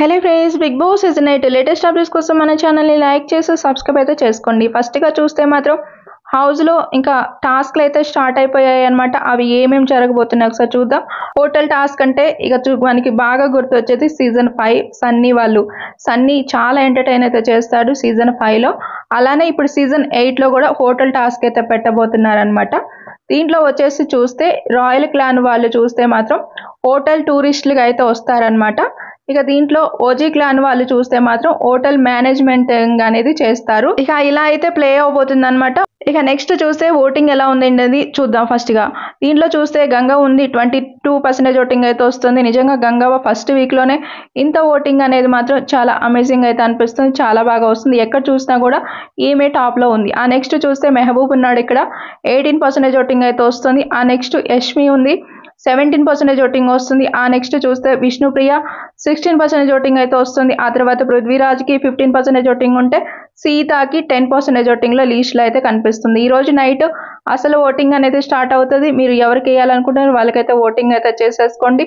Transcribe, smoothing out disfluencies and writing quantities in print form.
Hello friends, Bigg Boss season 8 latest updates కోసం మన ఛానల్ని లైక్ చేసి సబ్స్క్రైబ్ అయితే చేసుకోండి. ఫస్ట్గా చూస్తే మాత్రం హౌస్లో ఇంకా టాస్క్లు అయితే స్టార్ట్ అయిపోయాయి అనమాట. అవి ఏమేమి జరగబోతున్నాయి ఒకసారి చూద్దాం. హోటల్ టాస్క్ అంటే మనకి బాగా గుర్తొచ్చేది సీజన్ 5 సన్నీ చాలా ఎంటర్టైన్ అయితే చేస్తాడు సీజన్ 5లో. అలానే ఇప్పుడు సీజన్ 8లో కూడా హోటల్ టాస్క్ అయితే పెట్టబోతున్నారనమాట. దీంట్లో వచ్చేసి చూస్తే రాయల్ క్లాన్ వాళ్ళు చూస్తే మాత్రం హోటల్ టూరిస్టులుగా అయితే వస్తారనమాట. ఇక దీంట్లో ఓజీ క్లాన్ వాళ్ళు చూస్తే మాత్రం హోటల్ మేనేజ్మెంట్ అనేది చేస్తారు. ఇక ఇలా అయితే ప్లే అవబోతుంది అనమాట. ఇక నెక్స్ట్ చూస్తే ఓటింగ్ ఎలా ఉందండి చూద్దాం. ఫస్ట్గా దీంట్లో చూస్తే గంగ ఉంది, 22% ఓటింగ్ అయితే వస్తుంది. నిజంగా గంగవ్వ ఫస్ట్ వీక్లోనే ఇంత ఓటింగ్ అనేది మాత్రం చాలా అమేజింగ్ అయితే అనిపిస్తుంది, చాలా బాగా వస్తుంది. ఎక్కడ చూసినా కూడా ఈమె టాప్లో ఉంది. ఆ నెక్స్ట్ చూస్తే మెహబూబ్ ఉన్నాడు, ఇక్కడ 18% ఓటింగ్ అయితే వస్తుంది. ఆ నెక్స్ట్ యష్మి ఉంది, 17% ఓటింగ్ వస్తుంది. ఆ నెక్స్ట్ చూస్తే విష్ణుప్రియ 16% ఓటింగ్ అయితే వస్తుంది. ఆ తర్వాత పృథ్వీరాజ్కి 15% ఓటింగ్ ఉంటే సీతాకి 10% ఓటింగ్లో లీస్ట్లో అయితే కనిపిస్తుంది. ఈరోజు నైట్ అసలు ఓటింగ్ అనేది స్టార్ట్ అవుతుంది. మీరు ఎవరికి వేయాలనుకుంటున్నారో వాళ్ళకైతే ఓటింగ్ అయితే చేసేసుకోండి.